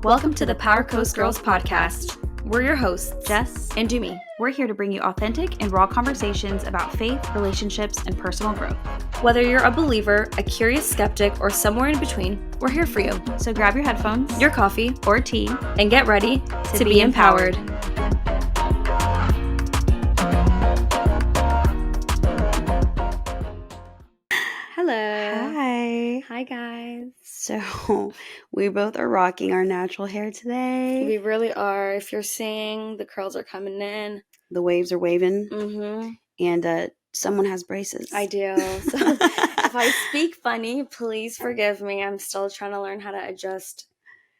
Welcome to the Power Coast Girls podcast. We're your hosts, Jess and Domy. We're here to bring you authentic and raw conversations about faith, relationships, and personal growth. Whether you're a believer, a curious skeptic, or somewhere in between, we're here for you. So grab your headphones, your coffee, or tea, and get ready to be empowered. Hello. Hi, guys. So, we both are rocking our natural hair today. We really are. If you're seeing, the curls are coming in. The waves are waving. Mm-hmm. And someone has braces. I do. So, if I speak funny, please forgive me. I'm still trying to learn how to adjust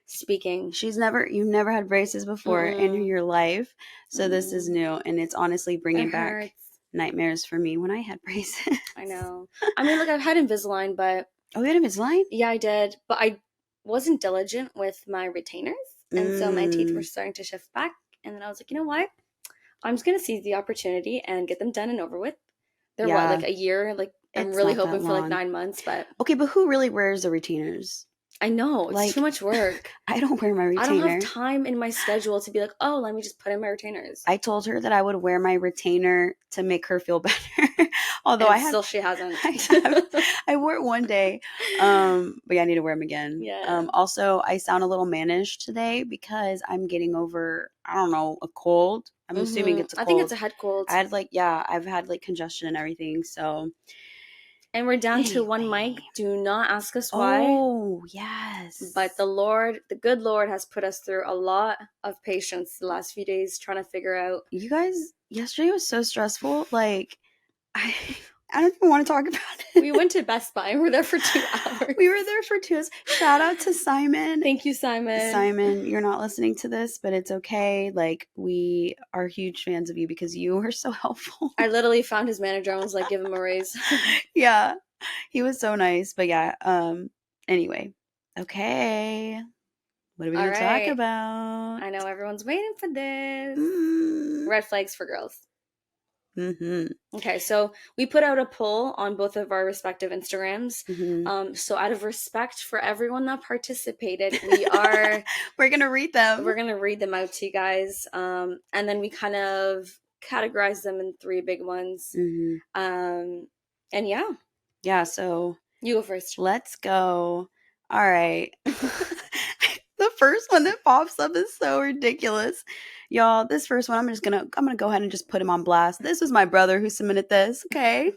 speaking. You've never had braces before in your life. So, this is new. And it's honestly bringing back nightmares for me when I had braces. I know. I mean, look, I've had Invisalign, but... Oh, you had Invisalign? Yeah, I did. But I wasn't diligent with my retainers. And so my teeth were starting to shift back. And then I was like, you know what? I'm just going to seize the opportunity and get them done and over with. They're what, like a year? Like, I'm really hoping for like 9 months, but... Okay, but who really wears the retainers? I know. It's too much work. I don't wear my retainer. I don't have time in my schedule to be like, oh, let me just put in my retainers. I told her that I would wear my retainer to make her feel better. Although she hasn't. I wore it one day. But yeah, I need to wear them again. Yeah. Also, I sound a little mannish today because I'm getting over, I don't know, a cold. I'm assuming it's a cold. I think it's a head cold. I've had like congestion and everything, so... And we're down to one mic. Do not ask us why. Oh, yes. But the good Lord has put us through a lot of patience the last few days trying to figure out. You guys, yesterday was so stressful. Like, I don't even want to talk about it. We went to Best Buy and we're there for 2 hours. We were there for 2 hours. Shout out to Simon. Thank you, Simon. Simon, you're not listening to this, but it's okay. Like, we are huge fans of you because you were so helpful. I literally found his manager and was like, give him a raise. Yeah, he was so nice. But yeah, anyway. Okay. What are we going to talk about? I know everyone's waiting for this. Red flags for girls. Okay, so we put out a poll on both of our respective Instagrams. So out of respect for everyone that participated, we're gonna read them. We're gonna read them out to you guys, and then we kind of categorize them in 3 big ones. And yeah. So you go first. Let's go. All right. The first one that pops up is so ridiculous. Y'all, this first one, I'm gonna go ahead and just put him on blast. This was my brother who submitted this, okay?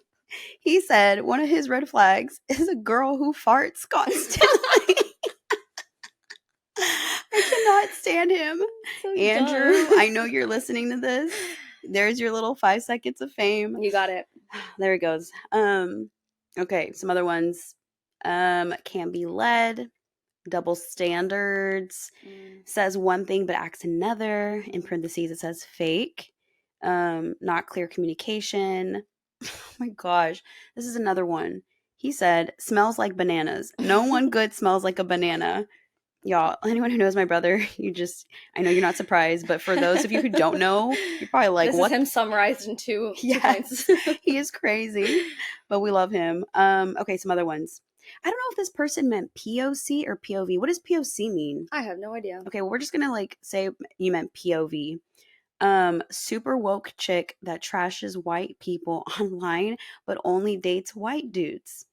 He said one of his red flags is a girl who farts constantly. I cannot stand him. So Andrew, dumb. I know you're listening to this. There's your little 5 seconds of fame. You got it. There it goes. Okay, some other ones. Can't be led. Double standards. Says one thing but acts another. In parentheses it says fake. Not clear communication. Oh my gosh, this is another one. He said smells like bananas. No one good smells like a banana. Y'all, anyone who knows my brother, I know you're not surprised, but for those of you who don't know, you're probably like, this what? This is him summarized in 2 points. He is crazy, but we love him. Okay, some other ones. I don't know if this person meant POC or POV. What does POC mean? I have no idea. Okay, well, we're just gonna say you meant POV. Super woke chick that trashes white people online, but only dates white dudes.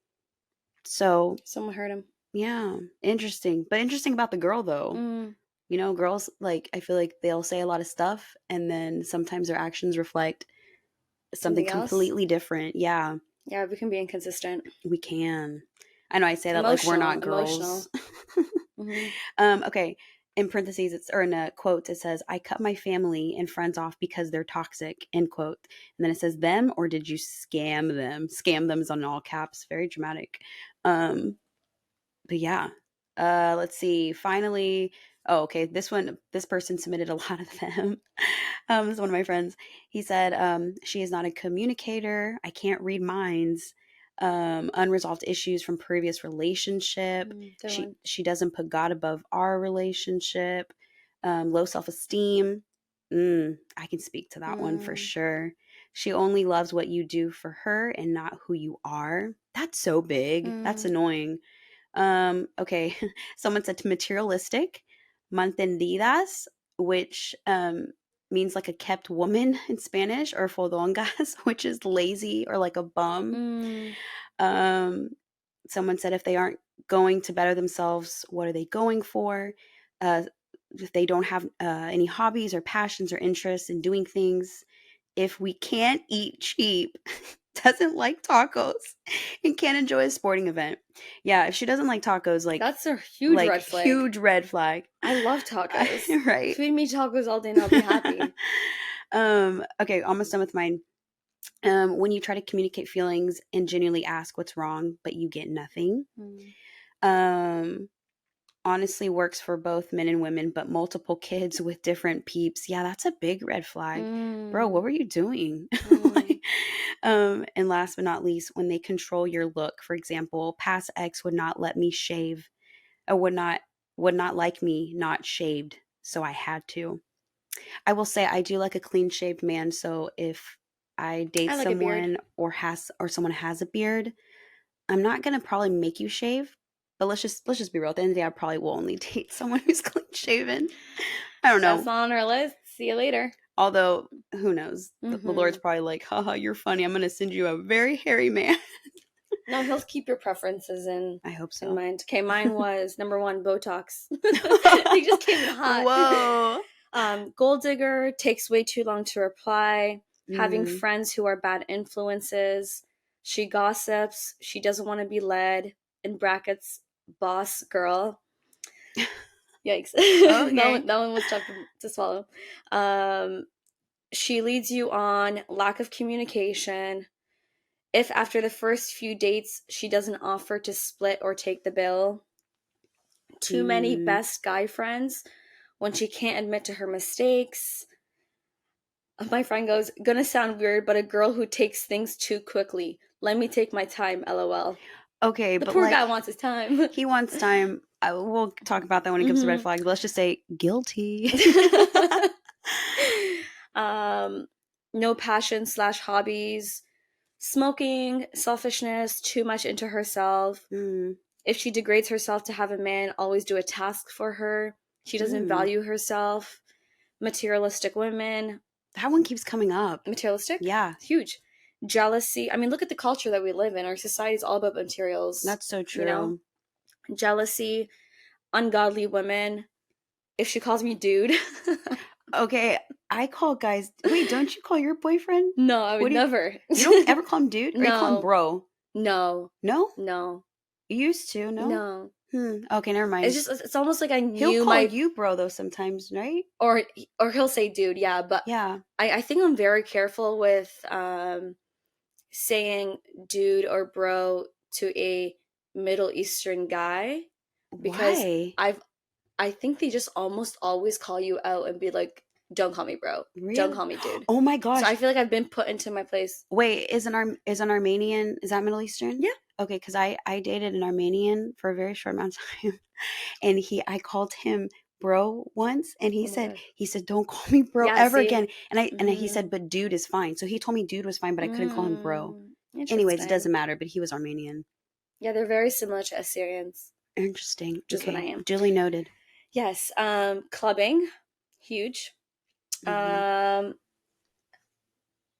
So someone heard him. Yeah, interesting. But interesting about the girl though. You know, girls, like, I feel like they'll say a lot of stuff, and then sometimes their actions reflect something completely different. Yeah. Yeah, we can be inconsistent. We can. I know I say that like we're not girls. Okay. In parentheses, or in a quote, it says, I cut my family and friends off because they're toxic, end quote. And then it says them, or did you scam them? Scam them is on all caps. Very dramatic. But yeah. Let's see. Finally. Oh, okay. This person submitted a lot of them. This is one of my friends. He said, she is not a communicator. I can't read minds. Unresolved issues from previous relationship. She doesn't put God above our relationship. Low self-esteem. I can speak to that one for sure. She only loves what you do for her and not who you are. That's so big. That's annoying. Okay. Someone said materialistic. mantendidas, which means like a kept woman in Spanish, or fodongas, which is lazy or like a bum. Mm. Um, Someone said if they aren't going to better themselves, what are they going for? If they don't have any hobbies or passions or interests in doing things, if we can't eat cheap, doesn't like tacos, and can't enjoy a sporting event. Yeah, if she doesn't like tacos, That's a huge red flag. huge red flag. I love tacos. Right. Feed me tacos all day and I'll be happy. Okay, almost done with mine. When you try to communicate feelings and genuinely ask what's wrong, but you get nothing. Mm. Um, Honestly works for both men and women, but multiple kids with different peeps. Yeah, that's a big red flag. Bro, what Mm. were you doing? Mm. And last but not least, when they control your look. For example, past ex would not let me shave, or would not like me not shaved, so I had to. I will say I do like a clean shaved man, so if I date I like a beard. someone or someone has a beard, I'm not gonna probably make you shave. But let's just be real. At the end of the day, I probably will only date someone who's clean shaven. I don't That's know. not on our list. See you later. Although who knows? The Mm-hmm. Lord's probably like, haha, you're funny. I'm gonna send you a very hairy man. No, he'll keep your preferences I hope in so. mind. Okay, mine was number 1, Botox. They just came in hot. Whoa. Gold digger, takes way too long to reply. Having Mm. friends who are bad influences. She gossips. She doesn't want to be led. In brackets, boss girl. Yikes. Okay. That one was tough to swallow. She leads you on. Lack of communication. If after the first few dates she doesn't offer to split or take the bill. Too many Mm. best guy friends when she can't admit to her mistakes. My friend goes, gonna sound weird, but a girl who takes things too quickly. Let me take my time, lol. Okay, The but poor guy like wants his time. he wants time. We'll talk about that when it comes to red Mm-hmm. flags. But let's just say guilty. um, no passion slash hobbies. Smoking, selfishness, too much into herself. Mm. If she degrades herself to have a man always do a task for her, she doesn't Mm. value herself. Materialistic women. That one keeps coming up. Materialistic? Yeah, Huge. Jealousy. I mean, look at the culture that we live in. Our society is all about materials, that's so you know? true. Jealousy, ungodly women. If she calls me dude. Okay, I call guys. Wait, don't you call your boyfriend? No, I would What do you? never. You don't ever call him dude, or you call him No, bro? no, No, no, you used to. No. no. Okay, never It's mind. just, it's almost like I He'll knew call my, you bro though sometimes, right? or he'll say dude, yeah, but Yeah. I think I'm very careful with saying dude or bro to a Middle Eastern guy because Why? I think they just almost always call you out and be like, don't call me bro. Don't Really? call me dude. Oh my So I gosh. feel like I've been put into my place. Wait, is an Armenian? Is that Middle Eastern? Yeah. Okay, because I dated an Armenian for a very short amount of time, and I called him bro once, and Oh my god. he said don't call me bro Yeah, ever see? again, and he said Mm, but dude is fine. So he told me dude was fine, but I couldn't call him bro. Anyways, it interesting. doesn't matter. But he was Armenian. Yeah, they're very similar to Assyrians, Interesting. which is what I Okay, am. duly noted. Yes, clubbing, huge. Hmm. Um,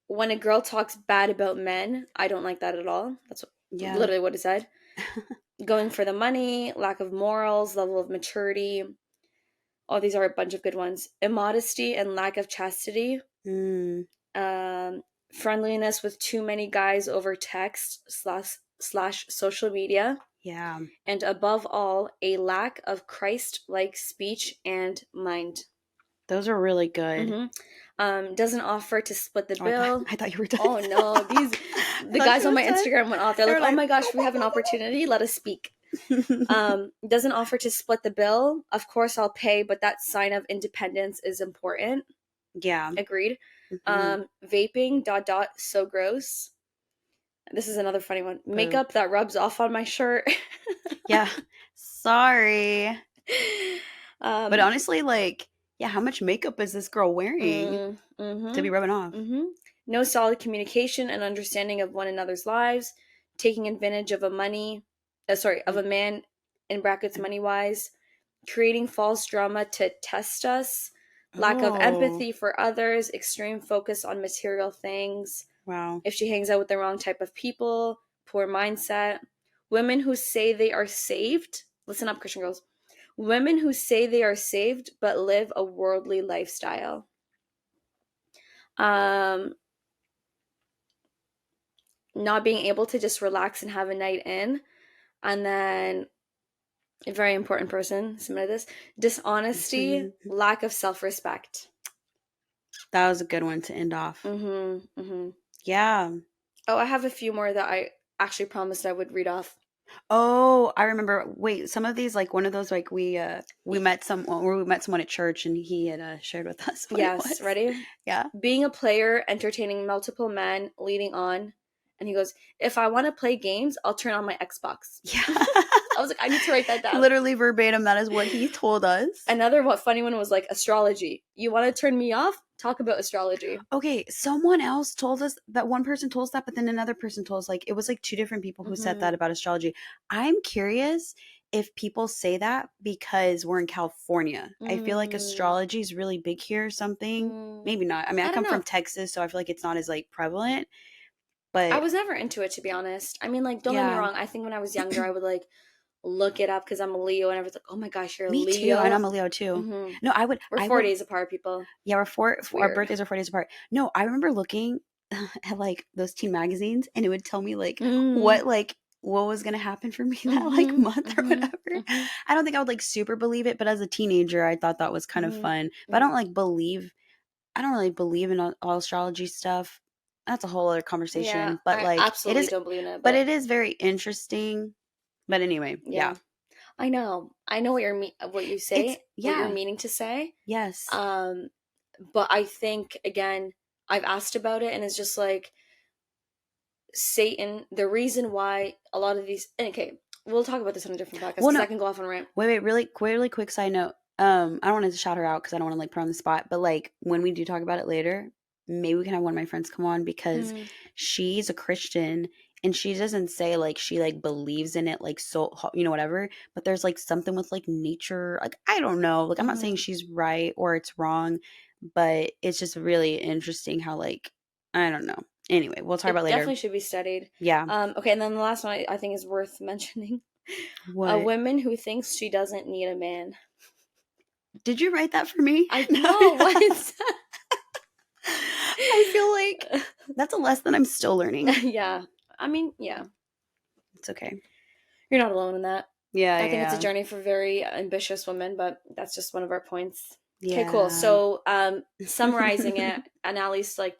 when a girl talks bad about men, I don't like that at all. That's Yeah. literally what it said. Going for the money, lack of morals, level of maturity. Oh, these are a bunch of good ones. Immodesty and lack of chastity. Mm, Um, friendliness with too many guys over text slash social media. yeah. And above all, a lack of Christ-like speech and mind. Those are really good. Mm-hmm. Doesn't offer to split the Oh, I thought bill. I thought you were done. Oh no, I the thought guys you on were my done. Instagram went off. They're They like, were "Oh like, my gosh, we have an opportunity. Let us speak." Doesn't offer to split the bill. Of course, I'll pay, but that sign of independence is important. yeah. Agreed. Hmm. Vaping. Dot dot. So gross. This is another funny one. Boo. Makeup that rubs off on my shirt. Yeah. Sorry. But um, honestly, like, yeah, how much makeup is this girl wearing to mm-hmm. be rubbing off? Mm-hmm. No solid communication and understanding of one another's lives. Taking advantage of a money, of a man in brackets money wise. creating false drama to test us, lack of Oh, empathy for others, extreme focus on material things, wow. if she hangs out with the wrong type of people, poor mindset, women who say they are saved, listen up, Christian girls, women who say they are saved but live a worldly lifestyle. Um, Not being able to just relax and have a night in, and then a very important person submitted this: dishonesty, lack of self-respect. That was a good one to end off. Mm-hmm. Mm-hmm. Yeah. Oh, I have a few more that I actually promised I would read off. Oh, I remember. Wait, some of these, like one of those, like we met someone at church, and he had shared with us what it Yes, was. ready? Yeah. Being a player, entertaining multiple men, leading on. And he goes, if I want to play games, I'll turn on my Xbox. Yeah. I was like, I need to write that down. Literally verbatim, that is what he told us. Another funny one was like astrology. You want to turn me off? Talk about astrology. Okay, someone else told us that, one person told us that, but then another person told us, like, it was like two different people who said that about astrology. I'm curious if people say that because we're in California. I feel like astrology is really big here or something. Maybe not. I mean, I I don't come from know. Texas, so I feel like it's not as like prevalent, I but was never into it, to be honest. I mean, like, don't get me yeah. wrong. I think when I was younger, I would like look it up because I'm a Leo, and I was like, oh my gosh, you're a Me too. And Leo. I'm a Leo too. Mm-hmm. No, We're I four would, days apart, people. yeah, It's our weird. birthdays are 4 days apart. No, I remember looking at like those teen magazines, and it would tell me Mm-hmm. like what was gonna happen for me that like Mm-hmm. month or Mm-hmm. whatever. Mm-hmm. I don't think I would like super believe it, but as a teenager, I thought that was kind of fun. But Mm-hmm. I don't really believe in all astrology stuff. That's a whole other Yeah, conversation. But I like absolutely don't believe in it, but but it is very interesting. But anyway, yeah. yeah, I know. I know what what you It's say, what you're yeah. meaning to say. Yes. Um, but I think again, I've asked about it, and it's just like Satan. The reason why a lot of these. Okay, we'll talk about this on a different podcast Well, because I no, can go off on a rant. wait, really quick side note. I don't want to shout her out because I don't want to like put her on the spot, but like when we do talk about it later, maybe we can have one of my friends come on because Mm, she's a Christian and she doesn't say like she like believes in it like so whatever, but there's like something with like nature, like I don't know, like I'm not saying mm-hmm. she's right or it's wrong, but it's just really interesting how like I don't know. Anyway, we'll talk about It it later. definitely should be studied. Yeah. Okay, and then the last one I think is worth mentioning: a What? woman who thinks she doesn't need a man. Did you write that for me? I No. know what is I feel like that? that's a lesson I'm still learning. Yeah, I mean, yeah, It's okay. you're not alone in that. Yeah, I think it's a yeah, journey for very ambitious women, but that's just one of our points. Okay, cool. yeah. So, summarizing it, and at least like,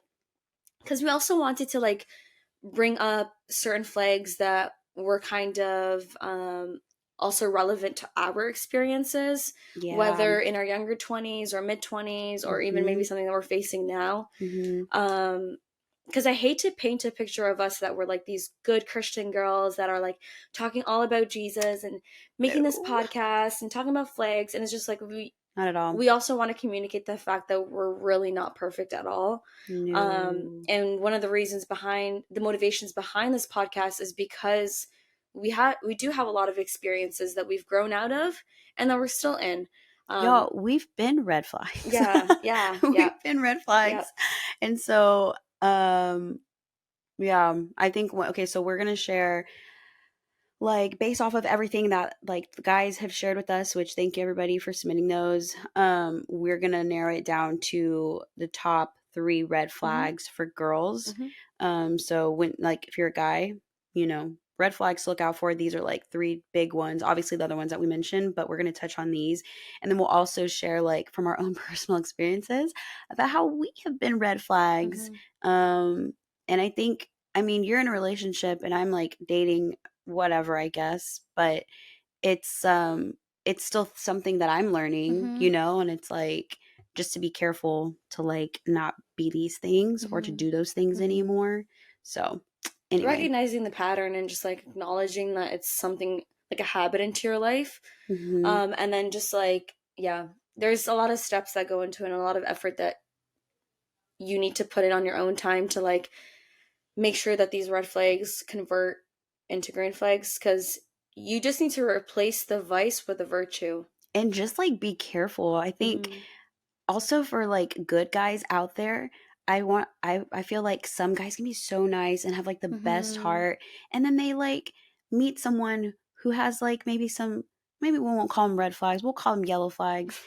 because we also wanted to like bring up certain flags that were kind of also relevant to our experiences, Yeah. whether in our younger 20s or mid 20s, or even maybe Mhm. something that we're facing now. Mhm. Um, because I hate to paint a picture of us that we're like these good Christian girls that are like talking all about Jesus and making this No. podcast and talking about flags, and it's just like Not at all. we also want to communicate the fact that we're really not perfect at all. No. And one of the reasons behind the motivations behind this podcast is because we do have a lot of experiences that we've grown out of and that we're still in. Y'all, we've been red flags. Yeah, yeah, yeah, We've been red yeah. flags. And so, yeah, I think okay, so we're going to share like based off of everything that like the guys have shared with us, which thank you everybody for submitting those. We're gonna narrow it down to the top 3 red Mm-hmm, flags for girls. mm-hmm, So when like if you're a guy, red flags to look out for. These are like 3 big ones, obviously the other ones that we mentioned, but we're going to touch on these, and then we'll also share like from our own personal experiences about how we have been red flags. mm-hmm, And I think, I mean, you're in a relationship and I'm like dating whatever, I guess, but it's it's still something that I'm learning, mm-hmm, and it's like just to be careful to like not be these things or to mm-hmm, do those things mm-hmm. anymore. So, anyway. Recognizing the pattern and just like acknowledging that it's something like a habit into your life. Mhm. And then just like, yeah, there's a lot of steps that go into it and a lot of effort that you need to put in on your own time to like make sure that these red flags convert into green flags, because you just need to replace the vice with the virtue. And just like be careful. I think Mm-hmm. also for like good guys out there, I feel like some guys can be so nice and have like the best Mm-hmm. heart, and then they like meet someone who has like maybe we won't call them red flags, we'll call them yellow flags.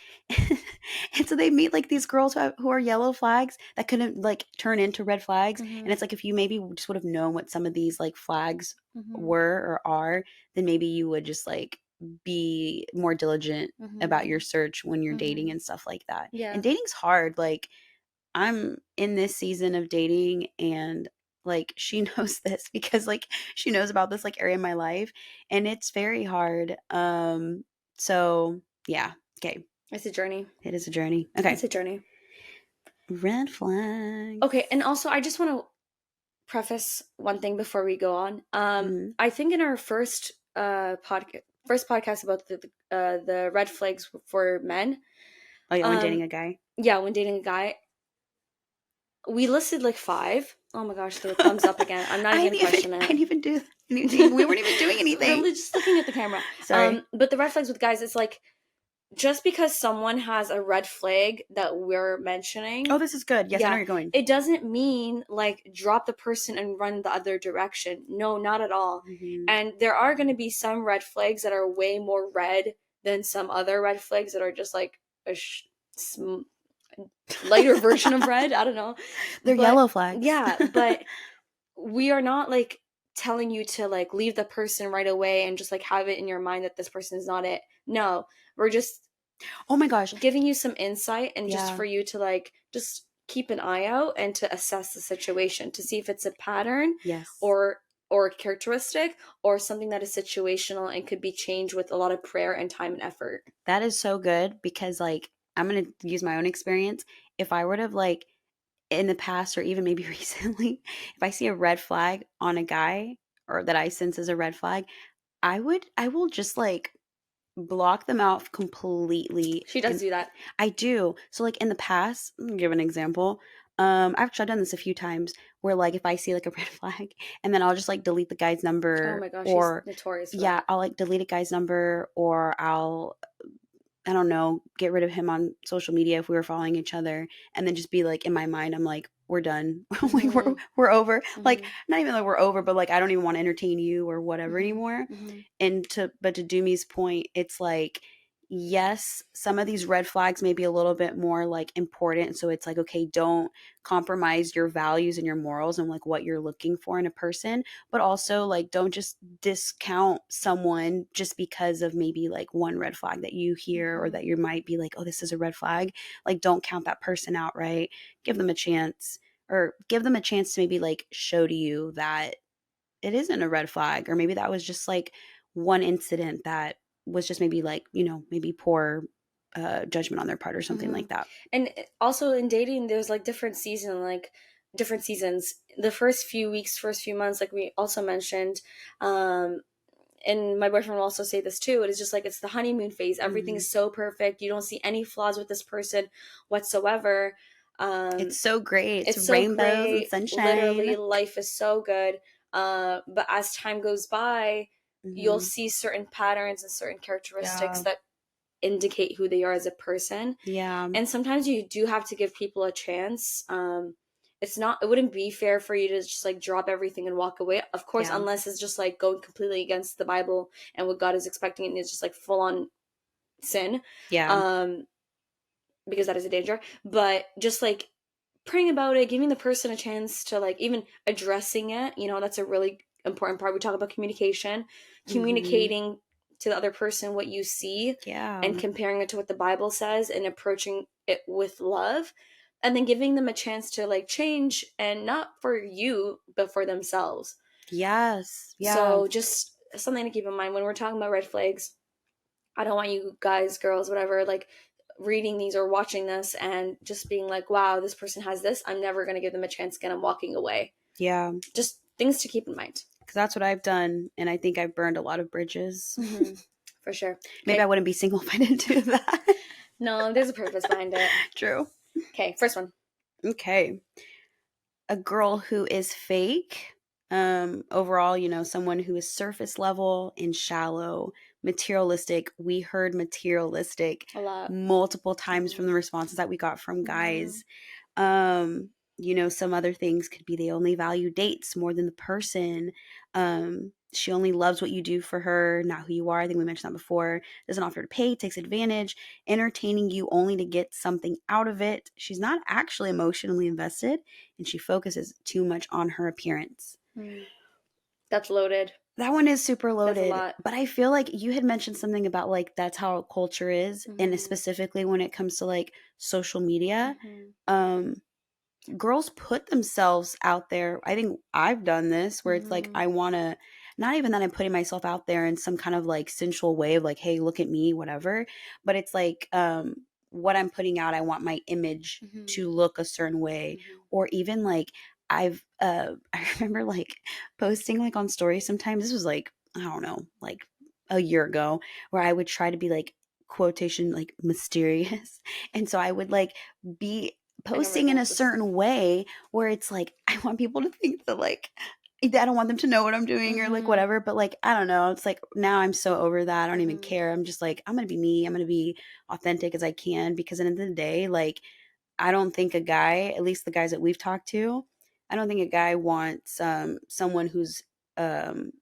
And so they meet like these girls who are yellow flags that couldn't like turn into red flags, and Mm-hmm. it's like if you maybe just would have known what some of these like flags Mm-hmm. were or are, then maybe you would just like be more diligent about your Mm-hmm. search when you're dating Mm-hmm. and stuff like that. And Yeah. dating's hard. Like I'm in this season of dating, and like she knows this because like she knows about this like area of my life, and it's very hard. So yeah. Okay. It's a journey. It is a journey. It's Okay. a journey. Red flags. Okay, and also I just want to preface one thing before we go on. Mhm. I think in our first podcast about the red flags for men, Oh yeah, when dating um, a guy. yeah, when dating a guy, we listed like five. Oh my gosh, the thumbs up again. I'm not even gonna question I it. didn't even do anything. We weren't even doing anything. Really just looking at the camera. Sorry. But the red flags with guys, it's like just because someone has a red flag that we're mentioning, Oh, this is good. Yes, I know yeah, where you're going. it doesn't mean like drop the person and run the other direction. No, not at all. Mhm. And there are going to be some red flags that are way more red than some other red flags that are just like a lighter version of red. I don't know. They're But yellow flags. yeah, but we are not like telling you to like leave the person right away and just like have it in your mind that this person is not it. No, we're just Oh my gosh. giving you some insight and just Yeah. for you to like just keep an eye out and to assess the situation to see if it's a pattern Yes. or characteristic or something that is situational and could be changed with a lot of prayer and time and effort. That is so good because like I'm going to use my own experience. If I would have like in the past or even maybe recently, if I see a red flag on a guy or that I sense as a red flag, I will just like block them out completely. She does And do that. I do. So like in the past, let me give an example. I've done this a few times where like if I see like a red flag and then I'll just like delete the guy's Oh number, my gosh, she's or notorious for yeah, that. I'll like delete a guy's number, or I don't know, get rid of him on social media if we were following each other, and then just be like in my mind, I'm like, we're done. Like Mhm. we're over. Like Mhm. not even like we're over, but like I don't even want to entertain you or whatever Mhm. anymore. Mhm. And to Doomy's point, it's like yes, some of these red flags may be a little bit more like important. So it's like, okay, don't compromise your values and your morals and like what you're looking for in a person, but also like don't just discount someone just because of maybe like one red flag that you hear or Mhm. that you might be like, oh, this is a red flag. Like don't count that person out, right? Give them a chance, or give them a chance to maybe like show to you that it isn't a red flag, or maybe that was just like one incident that was just maybe like, maybe poor judgment on their part or something Mhm. like that. And also in dating, there's like different seasons. The first few weeks, first few months, like we also mentioned, um, and my boyfriend will also say this too. It is just like it's the honeymoon phase. Hmm. Everything's so perfect. You don't see any flaws with this person whatsoever. Um, It's so great. It's it's so rainbows and great. Literally, sunshine. life is so good. But as time goes by, you'll Hmm. see certain patterns and certain characteristics Yeah. that indicate who they are as a person. Yeah. And sometimes you do have to give people a chance. It wouldn't be fair for you to just like drop everything and walk away. Of course, Yeah. unless it's just like going completely against the Bible and what God is expecting and it's just like full on sin. Yeah. Um, because that is a danger. But just like praying about it, giving the person a chance to like even addressing it, that's a really important part. We talk about communication, Hmm. communicating to the other person what you see Yeah. and comparing it to what the Bible says and approaching it with love and then giving them a chance to like change and not for you but for themselves. Yes. Yeah. So just something to keep in mind when we're talking about red flags. I don't want you guys, girls, whatever, like reading these or watching this and just being like, wow, this person has this. I'm never going to give them a chance again. I'm walking away. Yeah. Just things to keep in mind. Because that's what I've done. And I think I've burned a lot of bridges. Mm-hmm. For sure. Maybe I Okay. wouldn't be single if I didn't do that. No, there's a purpose behind it. True. Okay. First one. Okay. A girl who is fake. Overall, someone who is surface level and shallow, materialistic. We heard materialistic A lot. multiple times from Mm-hmm. the responses that we got from Mm-hmm. guys. Um, some other things could be they only value dates more than the person. She only loves what you do for her, not who you are. I think we mentioned that before. Doesn't offer to pay, takes advantage, entertaining you only to get something out of it. She's not actually emotionally invested, and she focuses too much on her appearance. Mm. That's loaded. That one is super That's a loaded, lot. but I feel like you had mentioned something about like that's how culture is, and Mm-hmm. specifically when it comes to like social media. Mm-hmm. Um, Girls put themselves out there. I think I've done this where it's like Mm-hmm. I want to, not even that I'm putting myself out there in some kind of like sensual way of like, hey, look at me, whatever, but it's like what I'm putting out, I want my image Mm-hmm. to look a certain way. Mm-hmm. Or even like I remember like posting like on stories sometimes. This was like, I don't know, like a year ago, where I would try to be like quotation like mysterious. And so I would like be I can posting in a recognize this. certain way where it's like I want people to think that like I don't want them to know what I'm doing or like Mm-hmm. whatever, but like I don't know, it's like now I'm so over that. I don't even Mm-hmm. care. I'm just like I'm going to be me. I'm going to be authentic as I can because at the end of the day, like I don't think a guy, at least the guys that we've talked to, I don't think a guy wants someone who's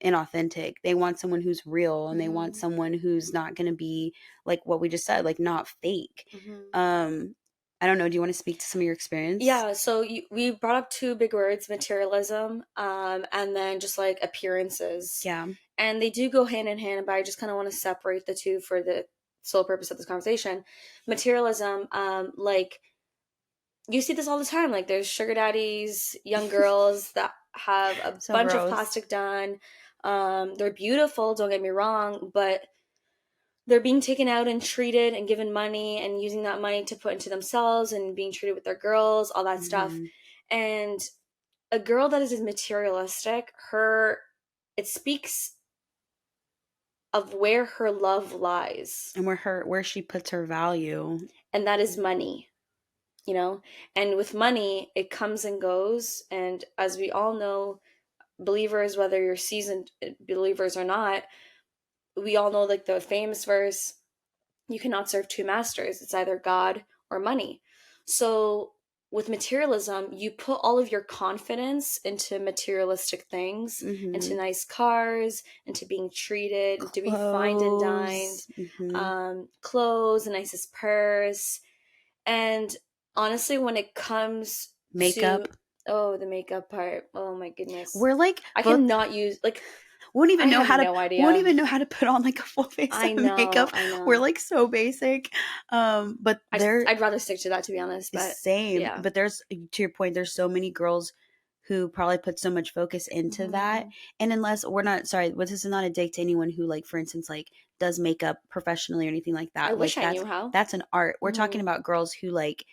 inauthentic. They want someone who's real, and they want Mm-hmm. someone who's not going to be like what we just said, like not fake. Mm-hmm. Um I don't know, do you want to speak to some of your experience? Yeah, so we brought up two big words, materialism, and then just like appearances. Yeah. And they do go hand in hand, but I just kind of want to separate the two for the sole purpose of this conversation. Materialism, like you see this all the time. Like there's sugar daddies, young girls that have a So bunch of gross. plastic done. They're beautiful, don't get me wrong, but they're being taken out and treated and given money and using that money to put into themselves and being treated with their girls, all that stuff. Hmm. And a girl that is materialistic, her it speaks of where her love lies. And where she puts her value. And that is money, you know? And with money, it comes and goes. And as we all know, believers, whether you're seasoned believers or not, we all know like the famous verse, you cannot serve two masters. It's either God or money. So with materialism, you put all of your confidence into materialistic things, into Hmm. nice cars, into being treated, to be fined and dined, Clothes. Hmm. clothes, the nicest purse. And honestly, when it comes to, Makeup. oh, the makeup part, oh my goodness. We're like I both cannot use, like, won't I even know have how to no won't idea. even know how to put on like a full face I of know, makeup. I We're know. like so basic. But there I'd rather stick to that, to be honest, but same. yeah. But there's to your point, there's so many girls who probably put so much focus into that. Mhm. And unless we're not sorry, this is not a dig to anyone who like for instance like does makeup professionally or anything like I that. Like wish I knew how. that's an art. We're talking Mhm. about girls who like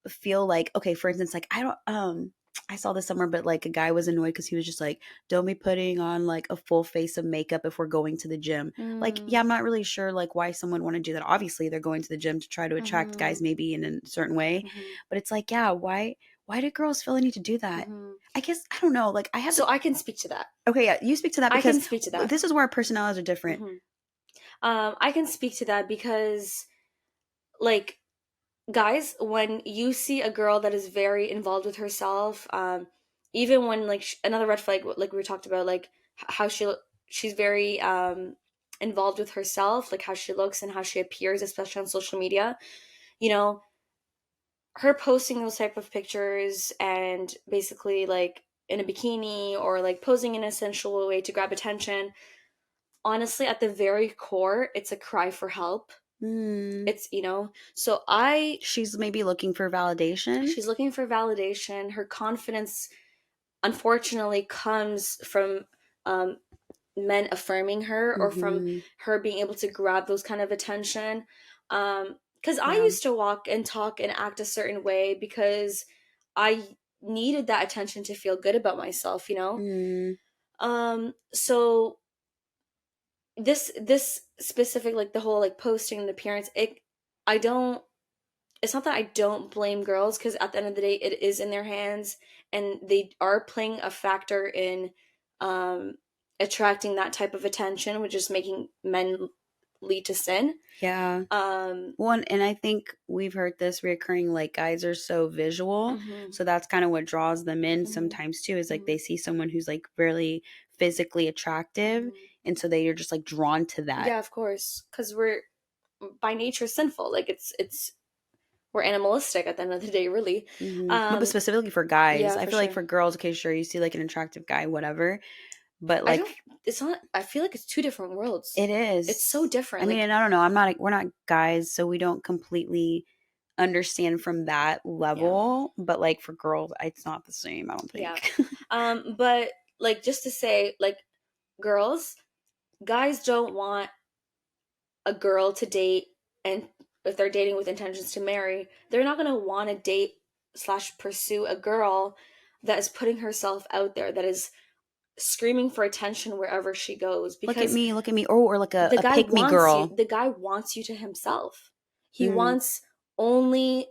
feel like okay, for instance, like I don't I saw this somewhere, but like a guy was annoyed because he was just like, don't be putting on like a full face of makeup if we're going to the gym. Like, yeah, Mm. I'm not really sure like why someone want to do that. Obviously, they're going to the gym to try to attract guys Mhm. maybe in a certain way. Mhm. But it's like, yeah, why do girls feel the need to do that? Mhm. I guess I don't know. Like I have So I can speak to that. okay, yeah, you speak to that I because can speak to that. this is where our personalities are different. Mhm. I can speak to that because, like, guys, when you see a girl that is very involved with herself, even when like another red flag, like we talked about, like how she's very involved with herself, like how she looks and how she appears, especially on social media. You know, her posting those type of pictures and basically like in a bikini or like posing in a sensual way to grab attention, honestly at the very core it's a cry for help. Hmm. It's, you know, so I She's maybe looking for validation. she's looking for validation. Her confidence unfortunately comes from um, men affirming her or from Hmm. her being able to grab those kind of attention. Because I Yeah. used to walk and talk and act a certain way because I needed that attention to feel good about myself, you know? Mm, So this specific, like the whole like posting and appearance, I don't, it's not that I don't blame girls because at the end of the day it is in their hands and they are playing a factor in um attracting that type of attention, which is making men lead to sin. Yeah. One, and I think we've heard this reoccurring, like guys are so visual, Mhm. so that's kind of what draws them in Mhm. sometimes too, is like Mhm. they see someone who's like really physically attractive, Mhm. and so they are just like drawn to that. Yeah, of course, because we're by nature sinful. Like it's we're animalistic at the end of the day, really. But Um, specifically for guys, yeah, I for feel like sure. for girls, okay, sure, you see like an attractive guy, whatever, but I like don't. It's not. I feel like it's two different worlds. it It's so is. I different. mean, Like, and I don't know. we're not guys, so we don't completely understand from that yeah, level. But like for girls, it's not the same, I don't yeah. think. But like just to say, like girls, guys don't want a girl to date, and if they're dating with intentions to marry, they're not gonna want to date slash pursue a girl that is putting herself out there, that is screaming for attention wherever she goes, because Look at me. Oh, or like the a guy pick me wants you girl. the guy wants you to himself. He Mm, wants only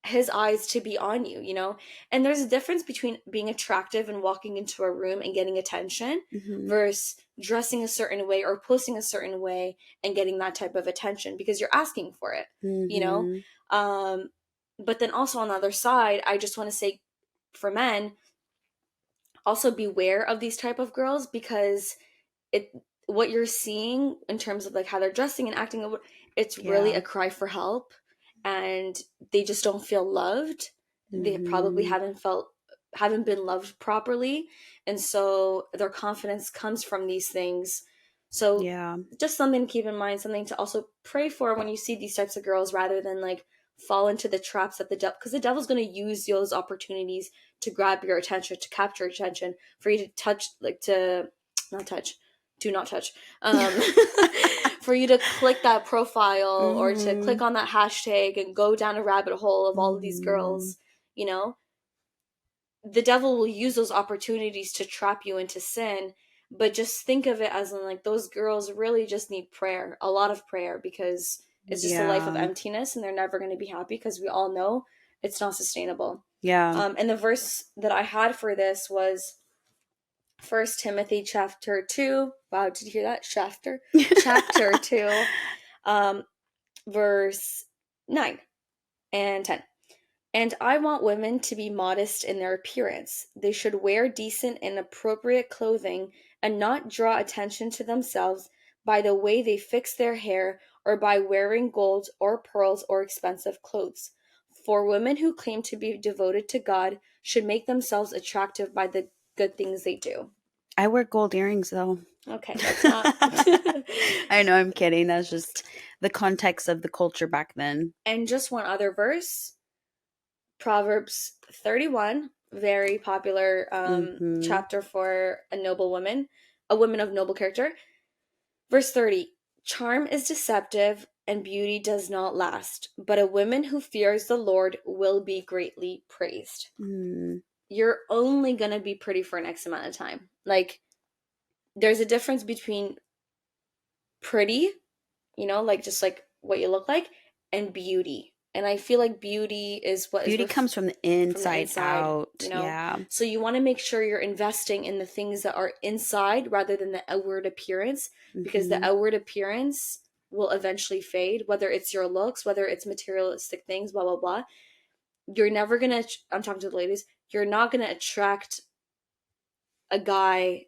his eyes to be on you, you know? And there's a difference between being attractive and walking into a room and getting attention mm-hmm, versus dressing a certain way or posting a certain way and getting that type of attention because you're asking for it, you know? mm-hmm. Um, but then also on the other side, I just want to say for men, also beware of these type of girls because it what you're seeing in terms of like how they're dressing and acting, it's really Yeah. a cry for help, and they just don't feel loved. They probably Mm-hmm. haven't been loved properly, and so their confidence comes from these things. So Yeah. just something to keep in mind, something to also pray for when you see these types of girls, rather than like fall into the traps that the devil, because the devil's going to use those opportunities to grab your attention, to capture attention, for you to touch, like to not touch, do not touch, um, for you to click that profile or to Mm-hmm. click on that hashtag and go down a rabbit hole of all of these Mm-hmm. girls, you know, the devil will use those opportunities to trap you into sin. But just think of it as in like those girls really just need prayer, a lot of prayer, because it's just a life of Yeah. emptiness and they're never going to be happy because we all know it's not sustainable. Yeah. And the verse that I had for this was First Timothy chapter 2. Wow, did you hear that? Chapter 2, um, verse 9 and 10. And I want women to be modest in their appearance. They should wear decent and appropriate clothing and not draw attention to themselves by the way they fix their hair or by wearing gold or pearls or expensive clothes. For women who claim to be devoted to God should make themselves attractive by the good things they do. I wear gold earrings though. Okay, that's not. I know, I'm kidding. That's just the context of the culture back then. And just one other verse, Proverbs 31, very popular Mm-hmm. chapter for a noble woman, a woman of noble character. Verse 30, charm is deceptive and beauty does not last, but a woman who fears the Lord will be greatly praised. Mm, You're only going to be pretty for an X amount of time. Like, there's a difference between pretty, you know, like just like what you look like, and beauty. And I feel like beauty is what is beauty comes from the from the inside inside, out. you know? Yeah. So you want to make sure you're investing in the things that are inside rather than the outward appearance, because the Mm-hmm. outward appearance will eventually fade, whether it's your looks, whether it's materialistic things, blah, blah, blah. You're never going to, I'm talking to the ladies, you're not going to attract a guy.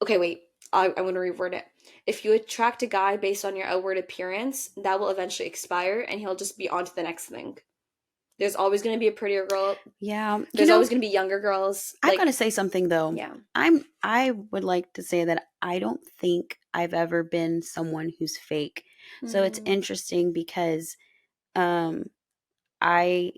Okay, wait. I'm going to reword it. If you attract a guy based on your outward appearance, that will eventually expire and he'll just be on to the next thing. There's always going to be a prettier girl. Yeah. There's always going to be younger girls. I've got Like, to say something though. yeah. I would like to say that I don't think I've ever been someone who's fake. So it's Mm, interesting because um I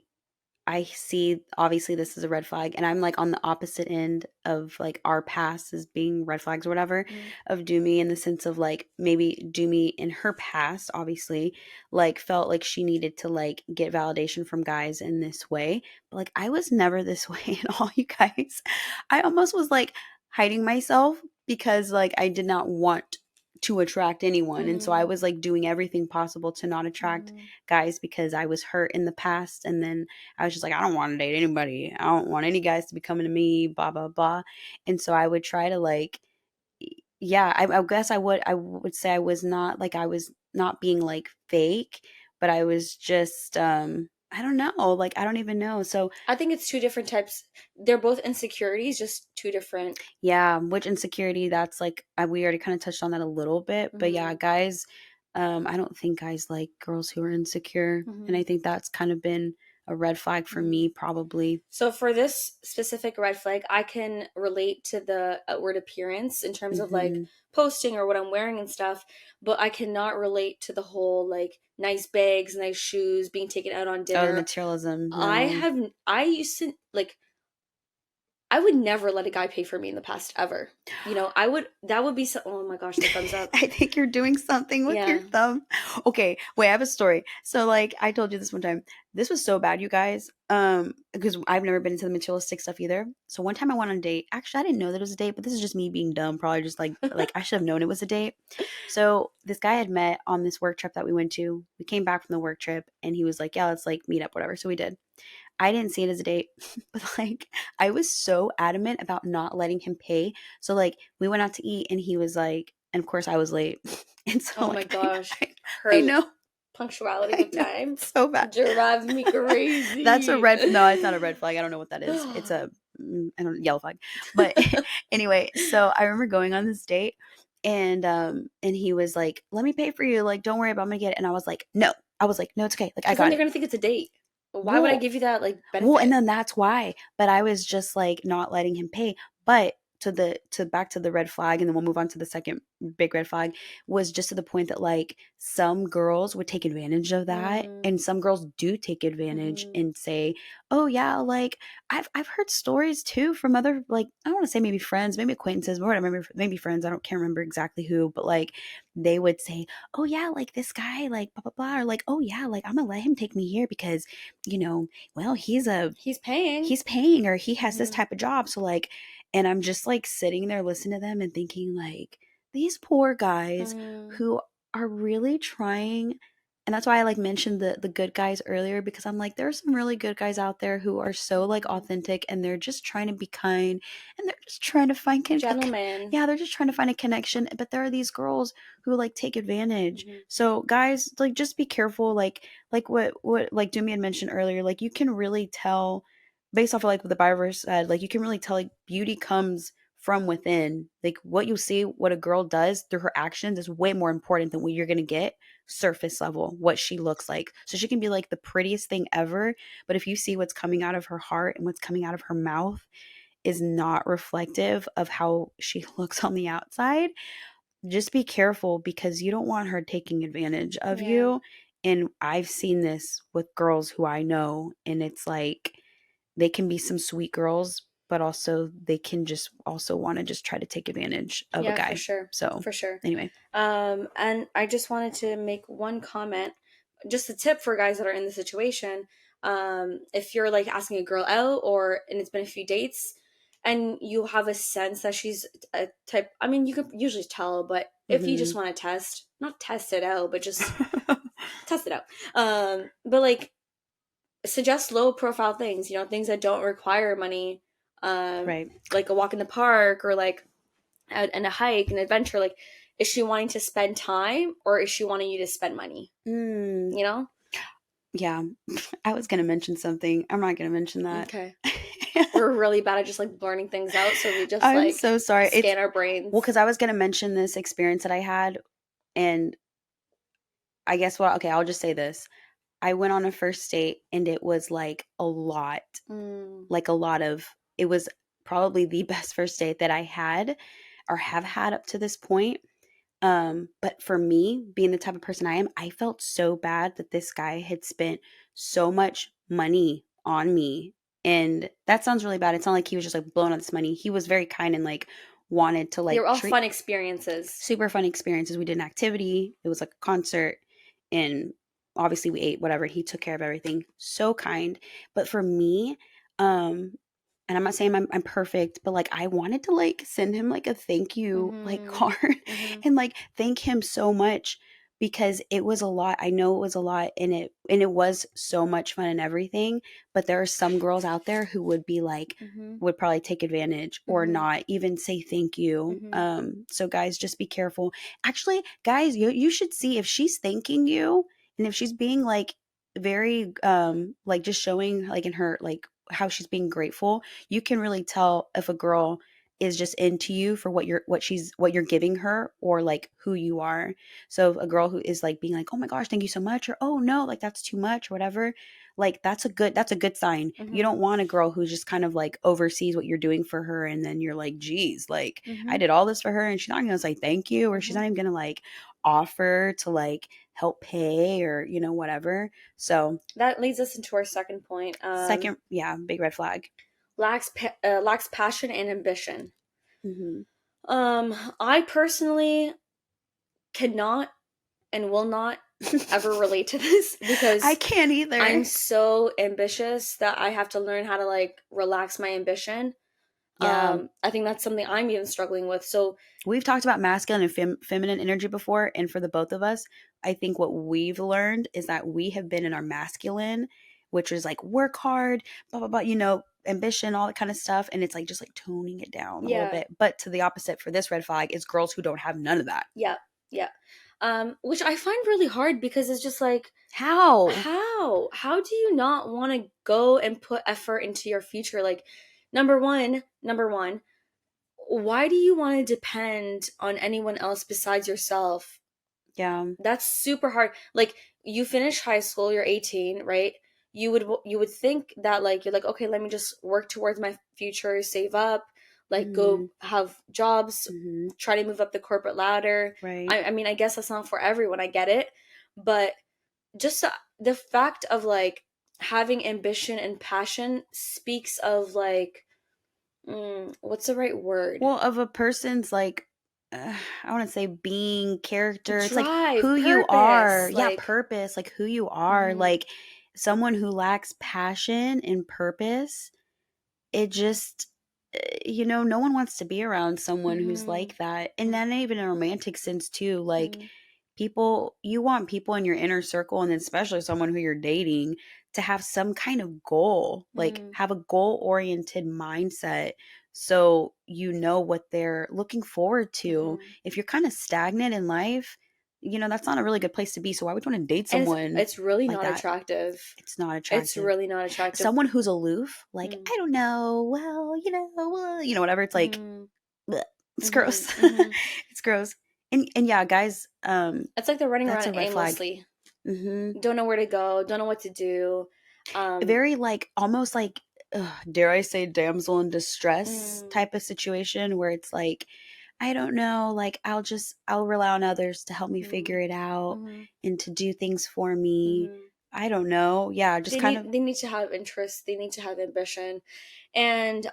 I see obviously this is a red flag, and I'm like on the opposite end of like our past as being red flags or whatever mm, of Doomy, in the sense of like maybe Doomy in her past obviously like felt like she needed to like get validation from guys in this way, but like I was never this way at all, you guys. I almost was like hiding myself because like I did not want to attract anyone, and so I mm, was like doing everything possible to not attract mm, guys because I was hurt in the past, and then I was just like, I don't want to date anybody. I don't want any guys to be coming to me, blah, blah, blah. And so I would try to like yeah, I guess I would say I was not like, I was not being like fake, but I was just I don't know, like I don't even know. So I think it's two different types. They're both insecurities, just two different. yeah, which insecurity, that's like we already kind of touched on that a little bit, but yeah, Hmm. guys, I don't think guys like girls who are insecure, and Hmm. I think that's kind of been a red flag for Hmm. me probably. So for this specific red flag, I can relate to the outward appearance in terms of like Hmm. posting or what I'm wearing and stuff, but I cannot relate to the whole like nice bags, nice shoes, being taken out on Oh, the dinner. materialism, I no. have I used to like I would never let a guy pay for me in the past ever. I would that would be so oh my gosh, the thumbs up. I think you're doing something with your Yeah. thumb. Okay, wait, I have a story. So like I told you this one time. This was so bad, you guys. Because I've never been into the materialistic stuff either. So one time I went on a date. Actually, I didn't know that it was a date, but this is just me being dumb. Probably just like I should have known it was a date. So this guy had met on this work trip that we went to. We came back from the work trip and he was like, yeah, let's like meet up, whatever. So we did. I didn't see it as a date, but like I was so adamant about not letting him pay. So like we went out to eat and he was like, and of course I was late. And so Oh my like gosh. I Her know, punctuality I with know, time it's so bad. drives me That's a crazy. red, no, it's not a red flag. I don't know what that is. It's a I don't know, yellow flag. But anyway, so I remember going on this date and he was like, "Let me pay for you. Like don't worry about, I'm gonna get it." And I was like, "No." I was like, "No, it's okay. Like I Because then got they're it." gonna think it's a date. Why would I Well, give you that like Well, and benefit? then that's why. But I was just like not letting him pay. But to back to the red flag, and then we'll move on to the second big red flag, was just to the point that like some girls would take advantage of that, Mm, and some girls do take advantage hmm. and say, "Oh yeah, like I've heard stories too from other, like I don't want to say maybe friends, maybe acquaintances, but whatever, maybe friends. I don't can't remember exactly who, but like they would say, "Oh yeah, like this guy, like blah blah blah," or like, "Oh yeah, like I'm gonna let him take me here because you know." Well, He's paying. he's paying, or he has this Hmm. type of job. So like, and I'm just like sitting there listening to them and thinking like these poor guys Mm, who are really trying. And that's why I like mentioned the good guys earlier, because I'm like there are some really good guys out there who are so like hmm. authentic and they're just trying to be kind and they're just trying to find Gentleman. yeah, they're just trying to find a connection. But there are these girls who like take advantage. Hmm. So guys, like just be careful. Like what like Dumi had mentioned earlier, like you can really tell based off of like what the Bible said, like you can really tell like beauty comes from within. Like what you see, what a girl does through her actions is way more important than what you're gonna get surface level, what she looks like. So she can be like the prettiest thing ever, but if you see what's coming out of her heart and what's coming out of her mouth is not reflective of how she looks on the outside, just be careful because you don't want her taking advantage of Yeah. you. And I've seen this with girls who I know, and it's like they can be some sweet girls, but also they can just also want to just try to take advantage of a Yeah, for guy. sure. So, For sure. anyway. And I just wanted to make one comment, just a tip for guys that are in the situation. If you're like asking a girl out or and it's been a few dates and you have a sense that she's a type, I mean, you could usually tell, but if you just Mhm. want to test, not test it out, but just test it out. But like suggest low profile things, things that don't require money, Right. like a walk in the park or like and a hike, an adventure. Like, is she wanting to spend time or is she wanting you to spend money? Mm, You know? yeah. I was going to mention something. I'm not going to mention that. Okay. We're really bad at just like blurting things out, so we just I'm like so sorry. It's scan our well, brains. because I was going to mention this experience that I had, and I guess what, okay, I'll just say this. I went on a first date and it was Mm, like a lot of, it was probably the best first date that I had or have had up to this point. But for me, being the type of person I am, I felt so bad that this guy had spent so much money on me. And that sounds really bad. It's not like he was just like blowing on this money. He was very kind and like wanted to they were like all treat fun experiences. super fun experiences. We did an activity. It was like a concert and obviously we ate whatever. He took care of everything. So kind. But for me, and I'm not saying I'm perfect, but like I wanted to like send him like a thank you like Mm-hmm. card Mm-hmm. and like thank him so much. because it was a lot. I know it was a lot, and it was so much fun and everything, but there are some girls out there who would be like, Mhm. would probably take advantage or Mhm. not even say thank you. Mhm. So guys, just be careful. Actually, guys, you should see if she's thanking you and if she's being like very like just showing like in her like how she's being grateful. You can really tell if a girl is just into you for what you're giving her or like who you are. So a girl who is like being like, "Oh my gosh, thank you so much," or "Oh no, like that's too much," or whatever, like that's a good sign. You Mhm. don't want a girl who just kind of like oversees what you're doing for her and then you're like, "Geez, like I Mhm. did all this for her and she's not going to say thank you or she's Mhm. not even going to like offer to like help pay or, whatever." So, That leads us into our second point. second, yeah, big red flag. Lacks passion and ambition. Mhm. I personally cannot and will not ever relate to this I because can't I'm either. so ambitious that I have to learn how to like relax my ambition. Yeah. I think that's something I'm even struggling with. So We've talked about masculine and feminine energy before, and for the both of us, I think what we've learned is that we have been in our masculine, which is like work hard, blah blah blah, ambition, all that kind of stuff, and it's like just like toning it down a little yeah, bit. But to the opposite for this red flag is girls who don't have none of that. yeah, yeah. Which I find really hard because it's just like, How? how do you not want to go and put effort into your future? Like, number one, why do you want to depend on anyone else besides yourself? Yeah. That's super hard. Like, you finish high school, you're 18, right? You would think that like you're like, okay, let me just work towards my future, save up, like go Mhm. have jobs, Mhm. try to move up the corporate ladder. Right. I mean, I guess that's not for everyone. I get it, but just the fact of like having ambition and passion speaks of like, what's the right word? Well, of a person's like, I want to say being character. It's like Drive, who you are. purpose, Yeah, like, purpose. Like who you are. mhm, Like someone who lacks passion and purpose. It just, no one wants to be around someone who's mhm, like that. And mhm, not even in a romantic sense, too. Like mhm. you want people in your inner circle, and then especially someone who you're dating, to have some kind of goal, like Mhm, have a goal oriented mindset so you know what they're looking forward to. mhm. If you're kind of stagnant in life, that's not a really good place to be. So why would you want to date And it's someone it's really like not that? attractive. It's not It's attractive. really not attractive. Someone who's aloof, like, Mm. I don't know, well, whatever. It's like, Mhm, bleh, it's mhm, gross. mhm. It's gross. And yeah, guys, It's like they're running that's around a red flag. aimlessly. Hmm. Don't know where to go, don't know what to do. Um, Very like almost like, dare I say, damsel in distress mm, type of situation where it's like, I don't know, like I'll rely on others to help me mhm, figure it out mhm, and to do things for me. mhm. I don't know. Yeah, just They kind need of they need to have interest, they need to have ambition. And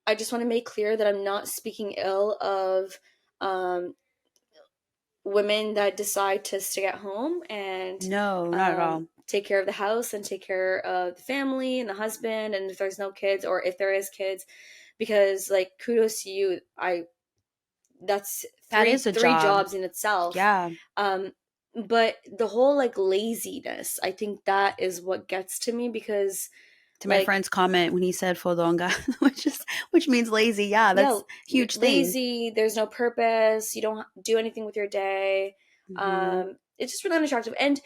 I just want to make clear that I'm not speaking ill of um women that decide to stay at home and no, not at all. take care of the house and take care of the family and the husband, and if there's no kids or if there is kids, because like kudos to you. I That's That three is a three job. jobs in itself. Yeah. um but the whole like laziness, I think that is what gets to me because To my like, friend's comment when he said fodonga, which means lazy. Yeah, yeah, that's a huge thing. lazy, there's no purpose, you don't do anything with your day. Hmm. It's just really unattractive. And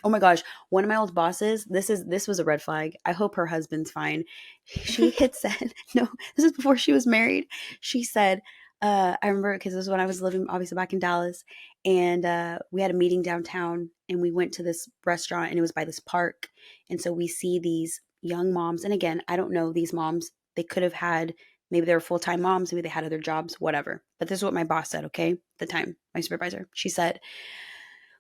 Oh my gosh, one of my old bosses, this was a red flag. I hope her husband's fine. She had said, no, this is before she was married. She said, I remember because this was when I was living obviously back in Dallas, and we had a meeting downtown, and we went to this restaurant, and it was by this park, and so we see these young moms, and again, I don't know these moms. They could have had maybe they were full time moms, maybe they had other jobs, whatever. But this is what my boss said. Okay, at the time, my supervisor, she said,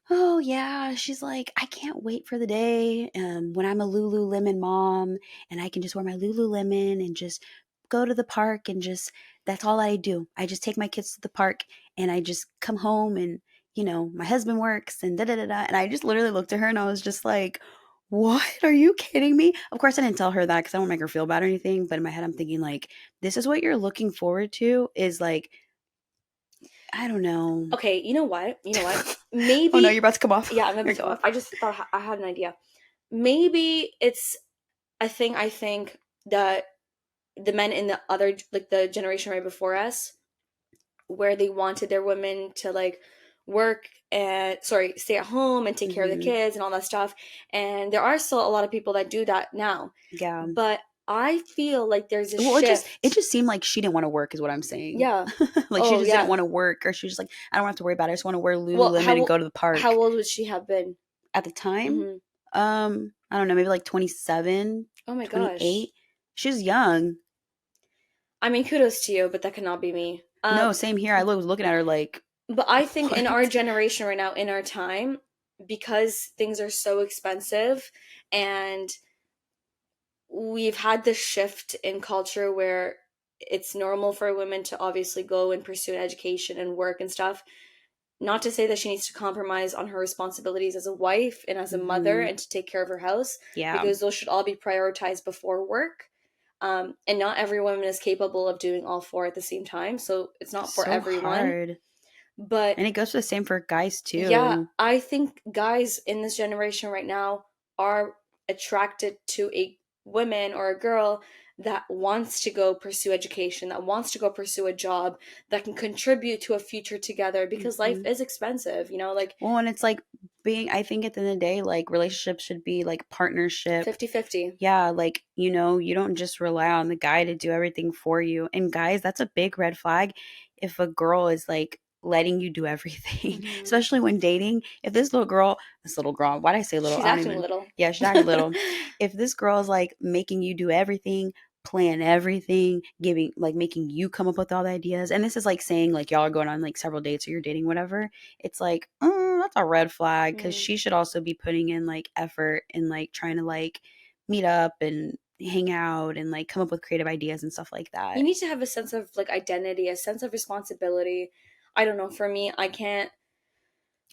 "Oh yeah," she's like, "I can't wait for the day when I'm a Lululemon mom and I can just wear my Lululemon and just go to the park and just that's all I do. I just take my kids to the park and I just come home and my husband works and da da da da." And I just literally looked at her and I was just like, "What? Are you kidding me?" Of course, I didn't tell her that because I don't want to make her feel bad or anything. But in my head, I'm thinking like, this is what you're looking forward to is like, I don't know. okay, you know what? Oh no, maybe, you're about to come off. yeah, I'm about You're to go come off. off. I just thought I had an idea. Maybe it's a thing. I think that the men in the other, like the generation right before us, where they wanted their women to like work and sorry, stay at home and take care of the Hmm. kids and all that stuff. And there are still a lot of people that do that now. Yeah. But I feel like there's a Well, it shift. just seemed like she didn't want to work, is what I'm saying. Yeah. Like she Oh just didn't yeah. want to work, or she was just like, I don't have to worry about it. I just want to wear Well, Lululemon and go to the how park. old would she have been? At the time, Hmm. I don't know, maybe like 27, Oh my 28. gosh. She was young. I mean, kudos to you, but that cannot be me. No, same here. I was looking at her like, But I think in our what? generation right now, in our time, because things are so expensive and we've had this shift in culture where it's normal for women to obviously go and pursue an education and work and stuff. Not to say that she needs to compromise on her responsibilities as a wife and as a mother Hmm. and to take care of her house, Yeah. because those should all be prioritized before work. And not every woman is capable of doing all four at the same time. So it's not for So everyone. hard. But And it goes for the same for guys yeah, too. I think guys in this generation right now are attracted to a woman or a girl that wants to go pursue education, that wants to go pursue a job, that can contribute to a future together because life Hmm. is expensive, like Well, and it's like I think at the end of the day, like relationships should be like partnership. 50-50. Yeah, like, you don't just rely on the guy to do everything for you. And guys, that's a big red flag if a girl is like letting you do everything, Hmm. especially when dating. If this little girl, why did I say little? She's I don't acting even, little. yeah, she's acting little. If this girl is like making you do everything, plan everything, giving, like making you come up with all the ideas, and this is like saying like y'all are going on like several dates or you're dating, whatever, it's like, that's a red flag because Mm. she should also be putting in like effort and like trying to like meet up and hang out and like come up with creative ideas and stuff like You that. need to have a sense of like identity, a sense of responsibility. I don't know, for me, I can't.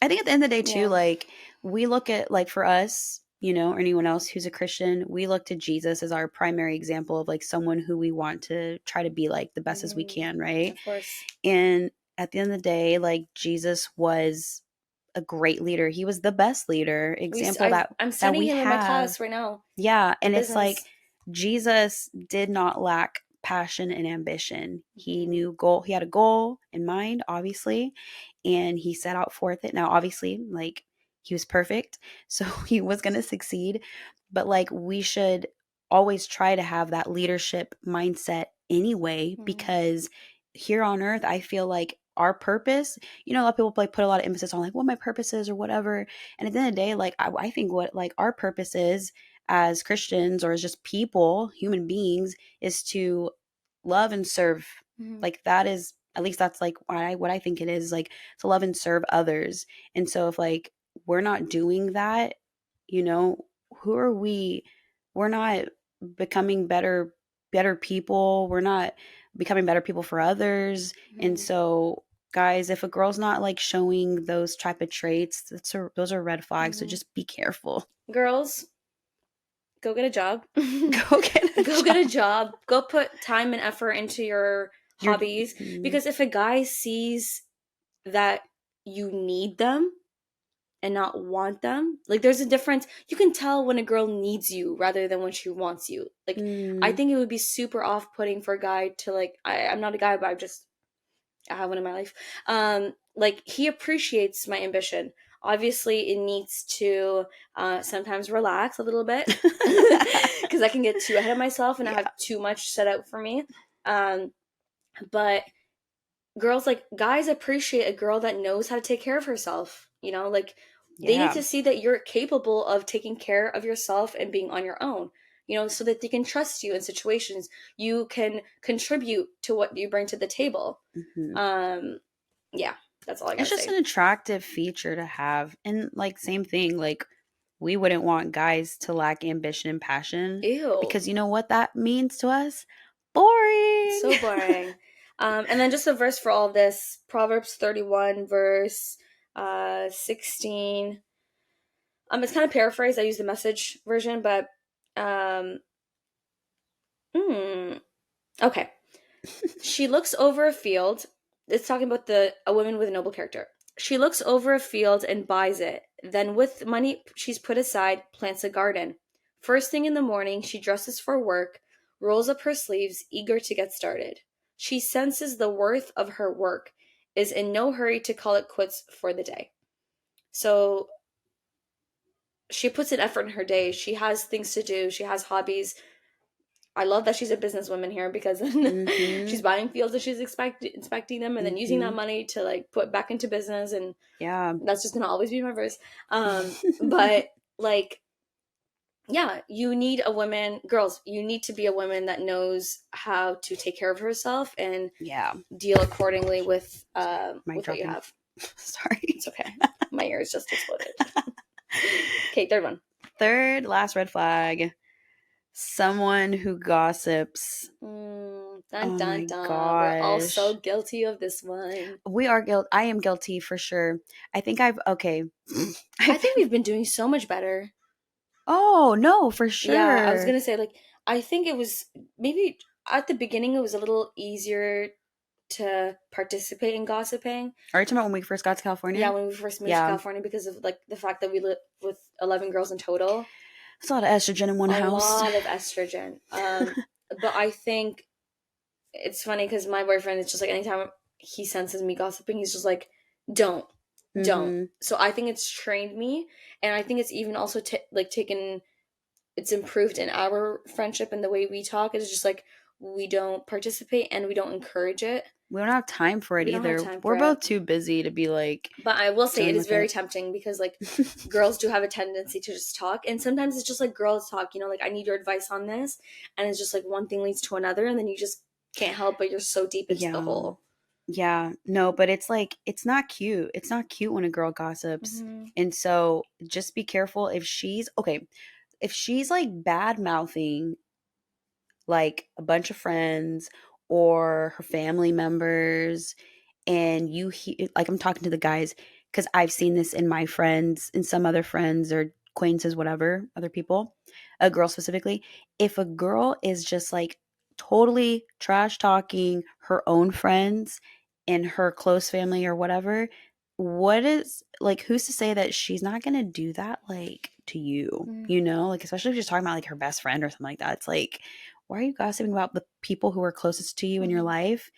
I think at the end of the day too, Yeah. like we look at like for us, or anyone else who's a Christian, we look to Jesus as our primary example of like someone who we want to try to be like the best as we Mm, can, right? of course. And at the end of the day, like Jesus was a great leader. He was the best leader example I'm that studying we him in my have. class right now Yeah, in and it's like business. Jesus did not lack passion and ambition. Hmm. He had a goal in mind, obviously, and he set out forth it. Now, obviously, like he was perfect, so he was going to succeed, but like we should always try to have that leadership mindset anyway, Hmm. because here on earth, I feel like our purpose, a lot of people like put a lot of emphasis on like what my purpose is or whatever. And at the end of the day, like I think what like our purpose is as Christians or as just people, human beings, is to love and serve. Hmm. Like that is, at least that's like what I think it is, like to love and serve others. And so if like we're not doing that, you know, who are we? We're not becoming better people. We're not becoming better people for others. And Hmm. so guys, if a girl's not like showing those type of traits, those are red flags. So Hmm. just be careful. Girls, go get a job. Go get a Go get a job. job. Go put time and effort into your You're hobbies. mhm, Because if a guy sees that you need them and not want them, like there's a difference. You can tell when a girl needs you rather than when she wants you. Like, I mm, think it would be super off putting for a guy to like, I'm not a guy, but I have one in my life. Like he appreciates my ambition. Obviously, it needs to sometimes relax a little bit because I can get too ahead of myself and I have yeah, too much set out for me. Um, but girls, like guys, appreciate a girl that knows how to take care of herself. Like they need yeah. to see that you're capable of taking care of yourself and being on your own. So that they can trust you in situations. You can contribute to what you bring to the table. Hmm. Um, yeah, that's all I It's gotta just an say. attractive feature to have, and like same thing. Like we wouldn't want guys to lack ambition and passion Ew, because you know what that means to us? Boring. so boring. And then just a verse for all of this: Proverbs 31, verse 16. It's kind of paraphrased. I use the Message version, but um, mm, okay. She looks over a field. It's talking about the a woman with a noble character. She looks over a field and buys it. Then, with money she's put aside, plants a garden. First thing in the morning, she dresses for work, rolls up her sleeves, eager to get started. She senses the worth of her work, is in no hurry to call it quits for the day. So she puts an effort in her day. She has things to do. She has hobbies. I love that she's a businesswoman here because then she's Mhm. buying fields and she's inspecting them and then using that Mhm. money to like put back into business, and Yeah. that's just gonna always be my verse. But like, yeah, you need a woman, girls. You need to be a woman that knows how to take care of herself and Yeah. deal accordingly Mic with what you dropping. have. Sorry. It's okay. My ears just exploded. Okay, third one. Third, last red flag. Someone who gossips. Dun Oh dun my dun. We're all so gosh. guilty of this one. We are guilty. I am guilty for sure. I think I've okay. I I've think we've been doing so much better. Oh, no, for Yeah, I was sure. gonna say, like, I think it was maybe at the beginning it was a little easier to participate in gossiping. Are you talking about when we first got to Yeah, California? when we first moved to Yeah. California, because of like the fact that we live with 11 girls in total, It's a lot of estrogen in one a house. lot of estrogen. But I think it's funny because my boyfriend is just like, anytime he senses me gossiping, he's just like, don't, don't. Mm-hmm. So I think it's trained me, and I think it's even also like taken, it's improved in our friendship and the way we talk. It's just like we don't participate and we don't encourage it. We don't have time for it We don't have either. time for We're it. both too busy to be like But I will say it dealing is with very it. tempting because like girls do have a tendency to just talk, and sometimes it's just like girls talk, like, I need your advice on this, and it's just like one thing leads to another, and then you just can't help but you're so deep into the Yeah. hole. Yeah. No, but it's like it's not cute. It's not cute when a girl gossips. Mm-hmm. And so just be careful if she's okay, if she's like bad mouthing like a bunch of friends or her family members, and you like I'm talking to the guys because I've seen this in my friends and some other friends or acquaintances, whatever, other people, a girl specifically. If a girl is just like totally trash talking her own friends and her close family or whatever, what is like who's to say that she's not gonna do that like to you, like especially if she's talking about like her best friend or something like that. It's like, why are you gossiping about the people who are closest to you in your Mm-hmm. life?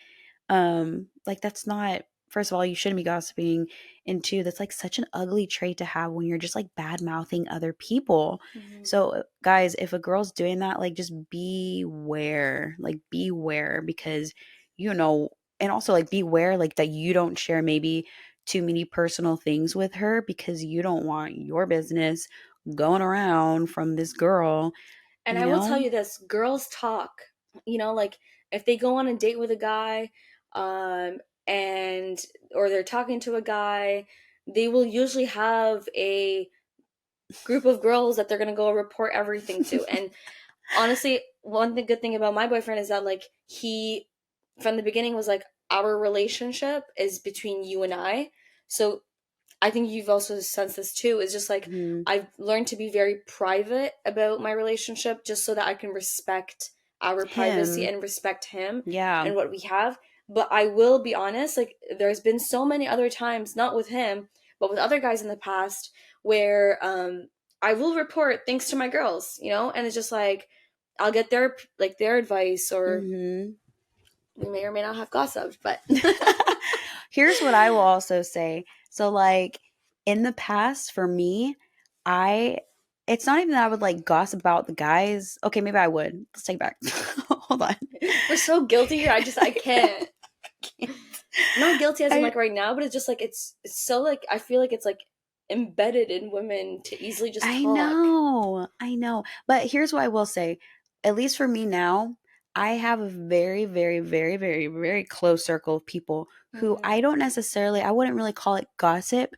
Like that's not, first of all, you shouldn't be gossiping, and two, that's like such an ugly trait to have when you're just like bad mouthing other people. Mm-hmm. So guys, if a girl's doing that, like just beware, like beware, because and also like beware like that you don't share maybe too many personal things with her because you don't want your business going around from this girl, And you I will tell know? you this, girls talk. Like if they go on a date with a guy, and or they're talking to a guy, they will usually have a group of girls that they're gonna go report everything to. And honestly, good thing about my boyfriend is that like he from the beginning was like, our relationship is between you and I. So I think you've also sensed this too. Is just like Mhm. I've learned to be very private about my relationship just so that I can respect our privacy Him. and respect him Yeah. and what we have. But I will be honest, like there's been so many other times, not with him, but with other guys in the past, where I will report things to my girls, and it's just like I'll get their advice, or Mhm. we may or may not have gossiped, but Here's what I will also say. So, like, in the past, for me, I, it's not even that I would like gossip about the guys. Okay, maybe I would. Let's take it back. Hold on. we're so guilty here. I can't. Not guilty as in I, like right now, but it's just like it's so like I feel like it's like embedded in women to easily just I talk. know. I know. But here's what I will say. At least for me now, I have a very, very, very, very, very close circle of people who Mm-hmm. I don't necessarily, I wouldn't really call it gossip.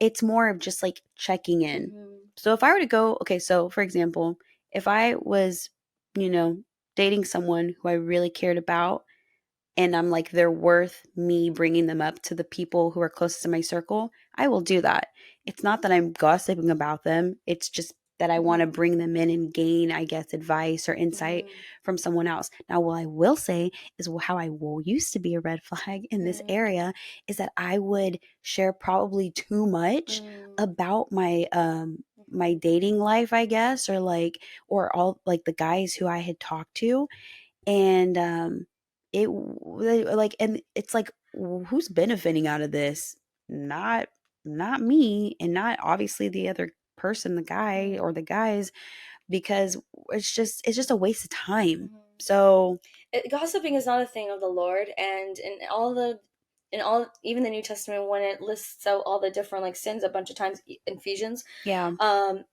It's more of just like checking in. Mm-hmm. So if I were to go, okay, so for example, if I was, you know, dating someone who I really cared about, and I'm like, they're worth me bringing them up to the people who are closest in my circle, I will do that. It's not that I'm gossiping about them. It's just that I want to Mhm. bring them in and gain, I guess, advice or insight Mhm. from someone else. Now, what I will say is how I will used to be a red flag in this Mhm. area is that I would share probably too much Mhm. about my dating life, I guess, or like, or all like the guys who I had talked to. And it like, and it's like, who's benefiting out of this? Not not me, and not obviously the other person, the guy or Mhm. the guys, because it's just a waste of time. Mhm. So Gossiping is not a thing of the Lord, and in all even the New Testament when it lists out all the different like sins a bunch of times in Ephesians, yeah, um,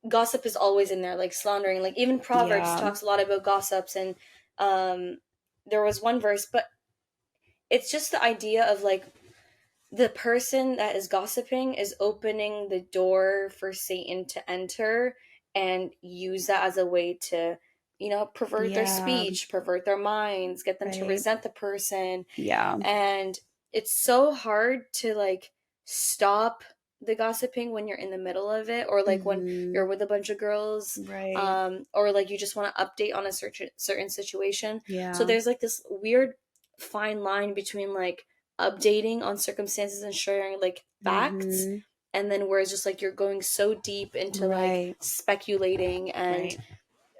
gossip is always in there, like slandering. Like even Proverbs yeah, talks a lot about gossips, and um, there was one verse, but it's just the idea of like the person that is gossiping is opening the door for Satan to enter and use that as a way to, pervert their yeah, speech, pervert their minds, get them to right, resent the person. yeah, And it's so hard to like stop the gossiping when you're in the middle of it, or like when mm-hmm, you're with a bunch of girls, right, or like you just want to update on a certain situation. So yeah, there's like this weird fine line between like updating on circumstances and sharing like facts, mm-hmm, and then where it's just like you're going so deep into like right, speculating and right,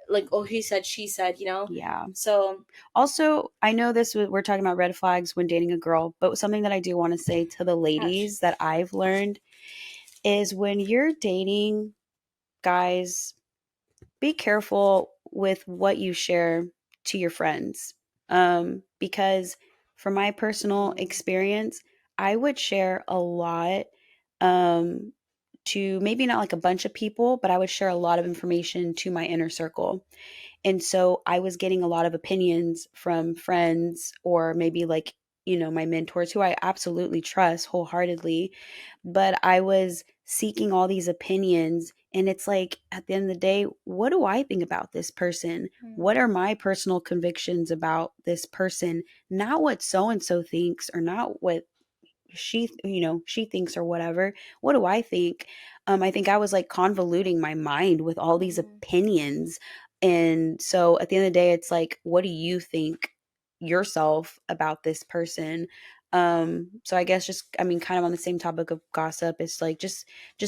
like, oh, he said, she said. yeah. So Also, I know we're talking about red flags when dating a girl, but something that I do want to say to the ouch. ladies that I've learned is when you're dating guys, be careful with what you share to your friends. Because from my personal Mm-hmm. experience, I would share a lot um, to maybe not like a bunch of people, but I would share a lot of information to my inner circle. And so I was getting a lot of opinions from friends or maybe like, my mentors who I absolutely trust wholeheartedly. But I was seeking all these opinions. And it's like, at the end of the day, what do I think about this person? What are my personal convictions about this person? Not what so and so thinks or not what she thinks or whatever. What do I think? I think I was like convoluting my mind with all these Mm-hmm. opinions. And so at the end of the day, it's like, what do you think yourself about this person? So I guess just, I mean, kind of on the same topic of gossip, it's like just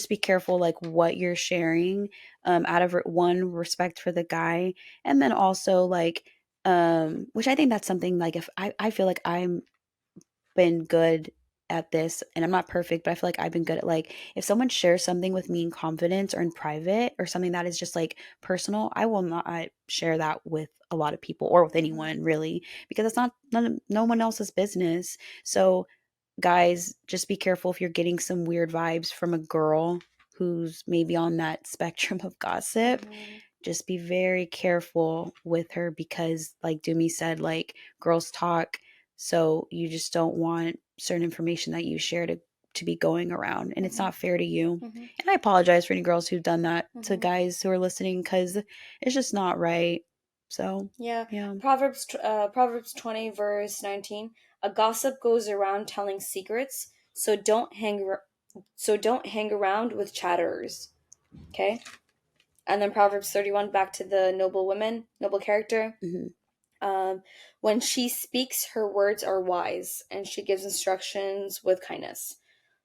be careful like what you're sharing, out of one, respect for the guy, and then also like which I think that's something like, if I feel like I'm been good at this, and I'm not perfect, but I feel like I've been good at like, if someone shares something with me in confidence or in private or something that is just like personal, I will not share that with a lot of people or with Mm-hmm. anyone really, because it's not no one else's business. So guys, just be careful if you're getting some weird vibes from a girl who's maybe on that spectrum of gossip. Mm-hmm. Just be very careful with her, because like Dumi said, like, girls talk, so you just don't want certain information that you share to be going around, and it's Mm-hmm. not fair to you. Mm-hmm. And I apologize for any girls who've done that to Mm-hmm. guys who are listening, because it's just not right. So Yeah. yeah. Proverbs 20 verse 19. A gossip goes around telling secrets, so don't hang around with chatterers. Okay? And then Proverbs 31, back to the noble woman, noble character. Hmm. Um, when she speaks, her words are wise, and she gives instructions with kindness.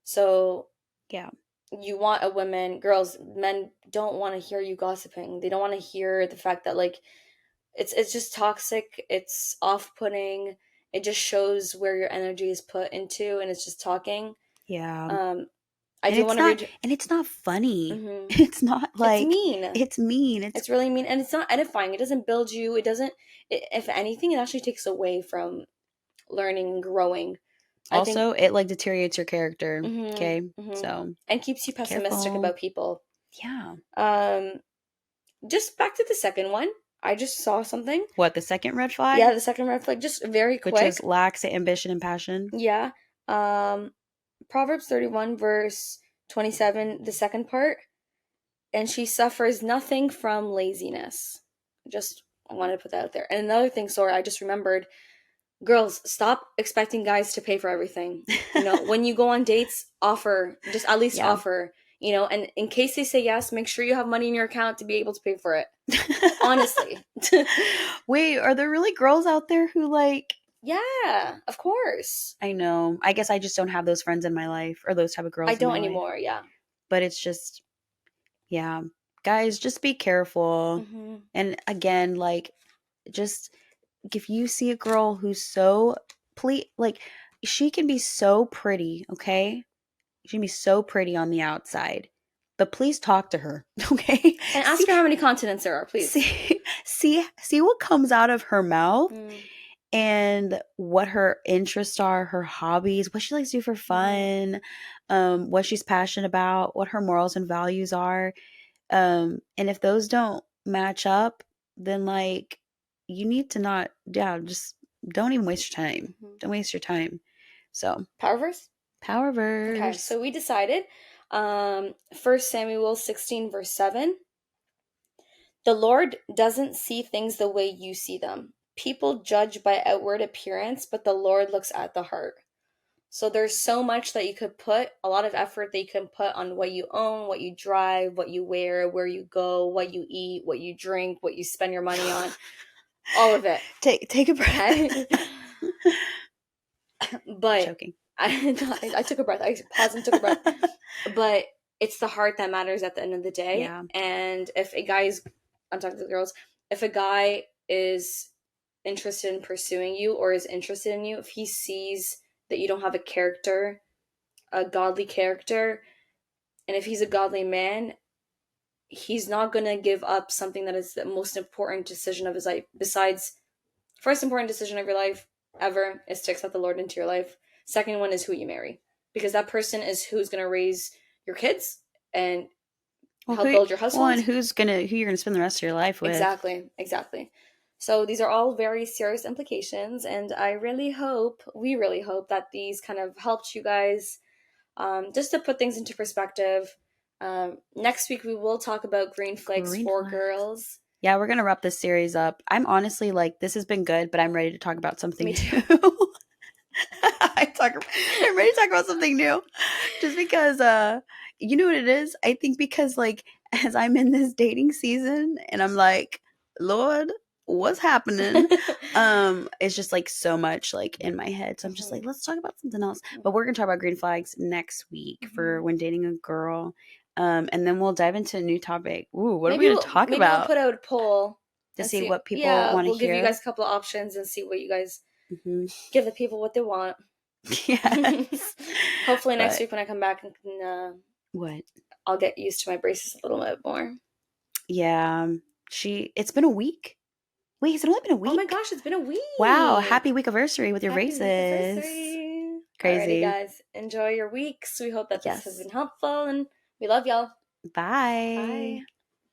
So Yeah. you want a woman, girls, men don't want to hear you gossiping. They don't want to hear the fact that like it's just toxic. It's off-putting. It just shows where your energy is put into, and it's just talking. Yeah. Um, I do want to read. And it's not funny. Mm-hmm. It's not It's like, mean. it's mean. It's It's really mean, and it's not edifying. It doesn't build you. It doesn't. If anything, it actually takes away from learning and growing. I think. also, it like deteriorates your character. Okay. Mm-hmm, mm-hmm. So And keeps you pessimistic careful. about people. Yeah. Um, just back to the second one. I just saw something. What, the second red flag? Yeah, the second red flag, just very Which is quick. lacks ambition and passion. Yeah. Um, Proverbs 31, verse 27, the second part. And she suffers nothing from laziness. Just I wanted to put that out there. And another thing, sorry, I just remembered, girls, stop expecting guys to pay for everything. When you go on dates, offer, just at least Yeah. offer. you know, and in case they say yes, make sure you have money in your account to be able to pay for it. Honestly. Wait, are there really girls out there who like? Yeah, of course. I know. I guess I just don't have those friends in my life or those type of I girls in don't my life. anymore, yeah. But it's just, yeah. Guys, just be careful. Mm-hmm. And again, like, just if you see a girl who's so, like, she can be so pretty, okay? She can be so pretty on the outside, but please talk to her, okay? And ask See, her how many continents there are, please. see what comes out of her mouth Mm. and what her interests are, her hobbies, what she likes to do for fun, what she's passionate about, what her morals and values are. And if those don't match up, then like you need to not, yeah, just don't even waste your time. Mm-hmm. Don't waste your time. So, Power verse? power Okay, verse. so we decided 1 Samuel 16, verse 7. The Lord doesn't see things the way you see them. People judge by outward appearance, but the Lord looks at the heart. So there's so much that you could put, a lot of effort that you can put on what you own, what you drive, what you wear, where you go, what you eat, what you drink, what you spend your money on, all of it. Take a breath. Okay? But Choking. I took a breath. I paused and took a breath. But it's the heart that matters at the end of the day. Yeah. And if a guy's, I'm talking to the girls, if a guy is interested in pursuing you or is interested in you, if he sees that you don't have a character, a godly character, and if he's a godly man, he's not going to give up something that is the most important decision of his life. Besides, first important decision of your life ever is to accept the Lord into your life. Second one is who you marry, because that person is who's going to raise your kids and help build your household. And who you're gonna spend the rest of your life with. Exactly. So these are all very serious implications, and we really hope that these kind of helped you guys, just to put things into perspective. Next week we will talk about green flags for girls. Yeah, we're gonna wrap this series up. I'm honestly like, this has been good, but I'm ready to talk about something Me too. new. I'm ready to talk about something new. Just because you know what it is? I think because like as I'm in this dating season and I'm like, Lord, what's happening? It's just like so much like in my head. So I'm just like, let's talk about something else. But we're gonna talk about green flags next week for when dating a girl. And then we'll dive into a new topic. Ooh, what are we gonna talk maybe about? We'll put out a poll To see what people want to hear. We'll give you guys a couple of options and see what you guys give the people what they want. Yes. Hopefully next week when I come back, what? I'll get used to my braces a little bit more. Yeah. It's been a week. Wait, has it only been a week? Oh my gosh, it's been a week. Wow, happy week anniversary with your braces. Crazy. Alrighty, guys. Enjoy your weeks. We hope that this has been helpful, and we love y'all. Bye.